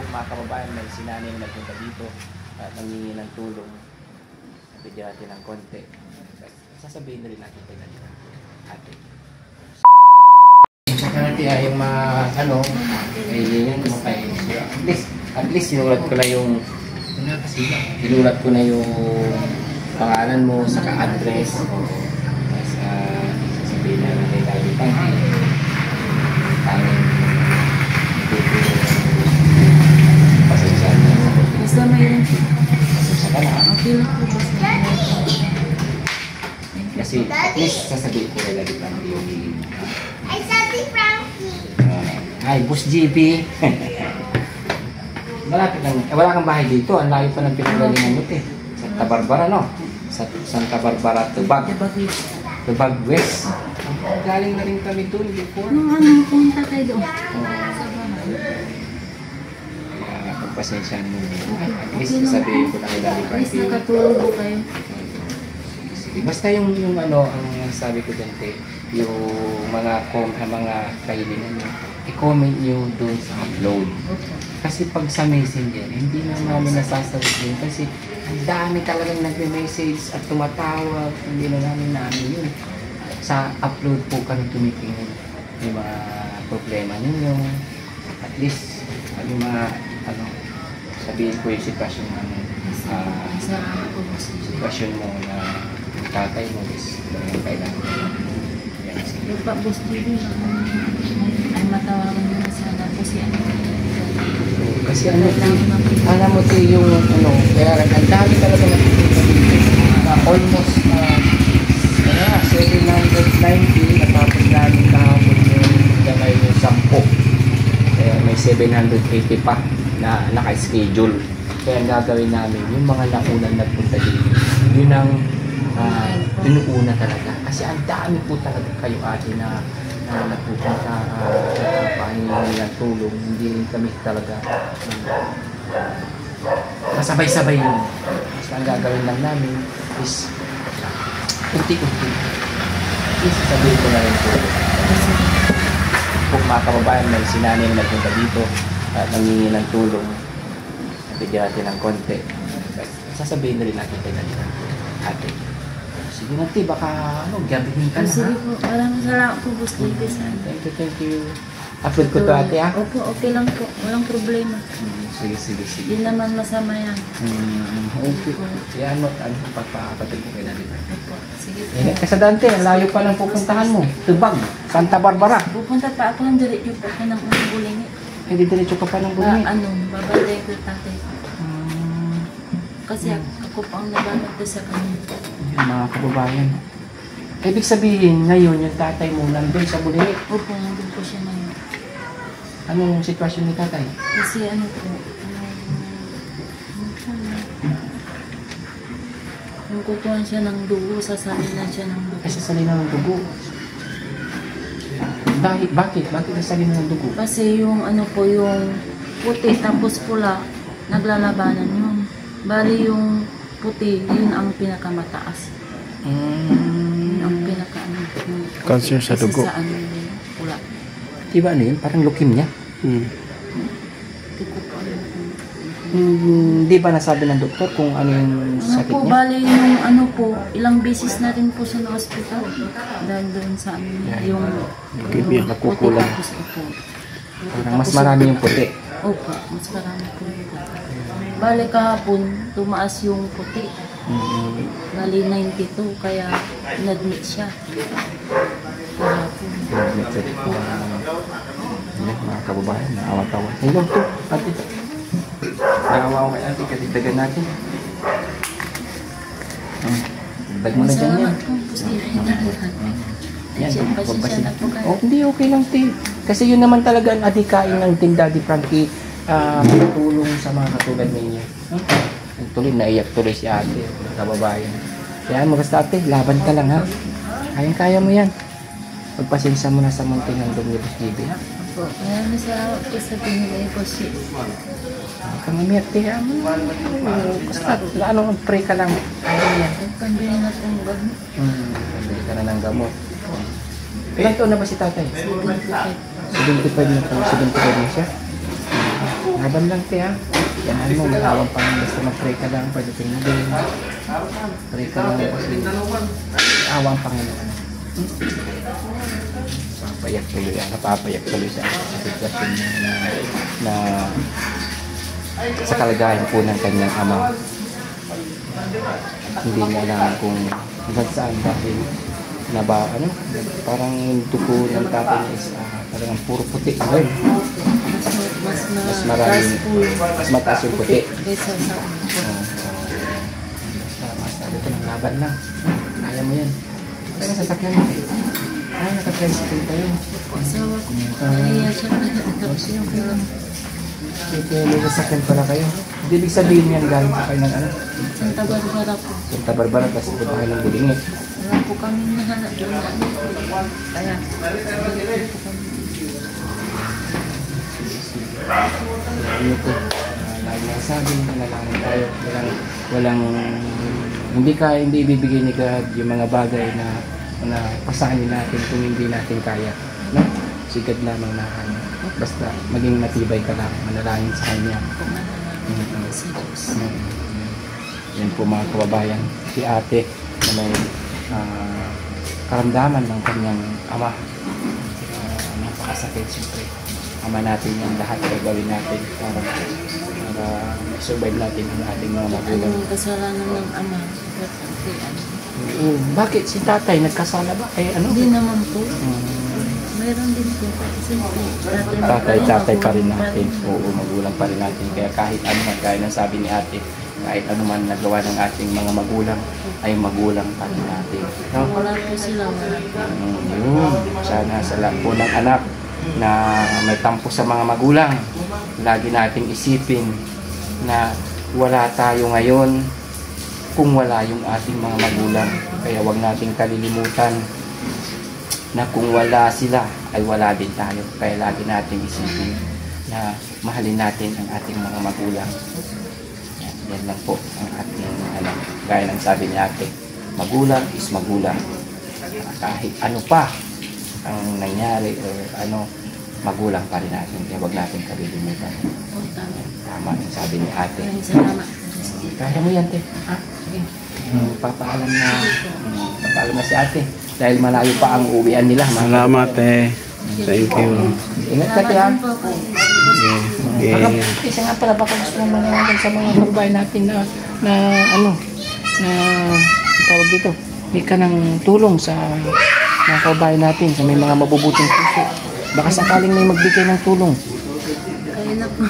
mga kababayan, may sinanay na nagpunta dito at nangingi ng tulong. Bigyan natin ng konti. Sasabihin na rin natin kay ate. Saka natin yung mga yun mo kayo. At least sinulat ko na yung pangalan mo, saka address. Tapos sasabihin na natin tayo pang pasensya na. Basta may Pasensya ka na. okay lang po basta. Kasi at least sasabihin ko na rin lang yung Ay, sabi Frankie. Hi, Boss GB. Wala kang bahay dito. Ang layo pa ng pinagalingan mo eh. Santa Barbara, no? Sa Santa Barbara, Tubag. Tubag West. Galing na rin kami doon before. Punta tayo doon. Sa bahay. Pagpasensya mo. At least sabihin ko na kay Daddy At least Frankie. nakatulog po kayo. Sige. Basta yung ang sabi ko dyan, yung mga kahilingan nyo, i-comment nyo doon sa upload. Kasi pag sa messenger, hindi na namin nasasagot yun. Kasi ang dami talagang nagme-message at tumatawag. Hindi na namin yun. Sa upload po kami tumitingin yung mga problema ninyo. At least, yung mga, sabihin ko yung sitwasyon mo na tatay mo is kailangan. Yan, sige. Yung pa, Boss Didi, ay matawagan mo na sana po si ano. Kasi alam mo yung kaya ang dami talaga nakikita dito. Almost 790 natapos namin kahapon yung ngayon yung 10. Kaya may 780 pa na naka-schedule. Kaya ang gagawin namin, yung mga naunang nagpunta dito, yun ang pinuuna talaga. Kasi ang dami po talaga kayo ate na nagpupunta pahingi ng tulong. Hindi rin kami talaga masabay-sabay yun. Mas ang gagawin lang namin is unti-unti. Please sabihin ko na rin po. Kung mga kababayan, may sinanay na nagpunta dito at nangingi ng tulong, bigyan natin ng konti. Sasabihin na rin natin kay ate. Sige natin, baka gabihin ka na. Sige po, maraming salamat po, Boss Didi. Thank you. Upload ko to ate ha? Opo, okay lang po. Walang problema. Sige. Hindi naman masama yan. Okay. Yan mo, papapatid ko kay Daddy. Opo, sige po. Ingat ka sa Dante, ang layo pa lang pupuntahan mo. Tubag, Santa Barbara. Pupunta pa ako ng diretso po ako ng unang bulingi. Hindi diretso ka pa ng bulingi. Babanday ko tatay ko. Kasi ako pa ang nabanag doon sa kanya. Yung mga kababayan. Ibig sabihin, ngayon yung tatay mo nandun sa bulingi. Opo, nandun po siya ngayon. Anong sitwasyon ni tatay? Kasi yung kukuhan siya ng dugo, sasalinan siya ng dugo. Ay, sasalina ng dugo. Bakit? Bakit sasalina ng dugo? Kasi yung yung puti tapos pula, naglalabanan yun. Bali yung puti, yun ang pinakamataas. Yun ang Cancer sa dugo. Sa pula. Diba yun? Parang leukemia? Hindi ko po alam. Hindi ba nasabi ng doktor kung ano yung sakit niya? Bali yung ilang beses na rin po siya na hospital. Dahil doon sa yung leukemia, nakukulang. Tapos ito. Parang mas marami yung puti. Opo, mas marami po yung puti. Bali kahapon, tumaas yung puti. Bali 92, kaya in-admit siya. Kahapon. Mga kababayan, naawa-tawa. Ayun to, ate. Naawa ko kay ate, kadagdagan natin. Dag mo na dyan yan. Salamat po, Yan, pasensya na po kayo. oh, hindi, okay lang, te. Kasi yun naman talaga ang adikain ng Team Daddy Frankie, tulong sa mga katulad ninyo. Tuloy, naiyak tuloy si ate, kababayan. Yan, basta ate, laban ka lang ha. Kayang-kaya mo yan. Pagpasensya mo na sa munting ng Lumibus TV ha. Po, maraming salamat po sa pinilay ko siya. Kamamiyat, te. Basta, pray ka lang. Ayun yan. Pambili na pong gamit. Pambili ka na ng gamot. Ilang taon na ba si tatay? 75 na po. 75 na siya. Laban lang, te, ha? Yan mo, malawang pa lang. Basta mag-pray ka lang. Pagdating mo din. Pray ka lang kasi awang Panginoon. Papayak tuloy yan. Napapayak tuloy sa sitwasyon niya na sa kalagayan po ng kanyang ama. Hindi niya alam kung hanggang saan dahil parang yung dugo ng tatay niya is parang puro puti. Mas maraming, mas mataas yung puti. Sabi ko, laban lang. Kaya mo yan. Kaya sasakyan mo. Ay, naka-tricycle tayo. Asawa ko. Kaya siya tapos yung kailang. Kaya may sasakyan pala kayo. Hindi ibig sabihin yan galing pa kayo ng ano? Santa Barbara po. Santa Barbara, tapos ito kayo ng Bulingit. Wala po kami nahanap doon na ano. Kaya, wala po kami. Ano po, lagi na sabi, nanalangin tayo. Hindi ibibigay ni God yung mga bagay na pasanin natin kung hindi natin kaya. No? Sigad lamang na kanya. Basta maging matibay ka lang, manalangin sa Kanya. Yan po mga kababayan, si ate na may karamdaman ng kanyang ama. Napakasakit siyempre. Ama natin yung lahat ay gawin natin para survive natin ang ating mga magulang. Anong kasalanan ng ama? Bakit si tatay nagkasala ba? Hindi naman po. Meron din po. Tatay pa rin natin. Oo, magulang pa rin natin. Kaya kahit ano man, gaya ng sabi ni ate, kahit ano man nagawa ng ating mga magulang, ay magulang pa rin natin. No? Wala po sila. Sana sa lahat po ng anak na may tampo sa mga magulang, lagi nating isipin na wala tayo ngayon kung wala yung ating mga magulang. Kaya wag nating kalilimutan na kung wala sila ay wala din tayo. Kaya lagi natin isipin na mahalin natin ang ating mga magulang. Yan lang po ang ating gaya ng sabi ni ate, magulang is magulang. Kahit ano pa ang nangyari o magulang pa rin natin. Kaya wag natin kalilimutan. Tama ang sabi ni ate. Kaya mo yan, te. Ha? Sige. Papaalam na si ate. Dahil malayo pa ang uwian nila. Salamat, eh. Thank you. Ingat ka, te, ha? Okay. Isa nga pala, baka gusto mong manawagan sa mga kababayan natin na tawag dito. May ka ng tulong sa mga kababayan natin, sa may mga mabubuting puso. Baka sakaling may magbigay ng tulong. Kaya na po.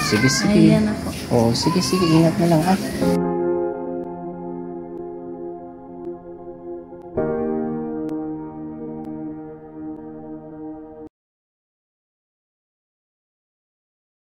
Sige. Kaya na po. Sige, ingat na lang, ha?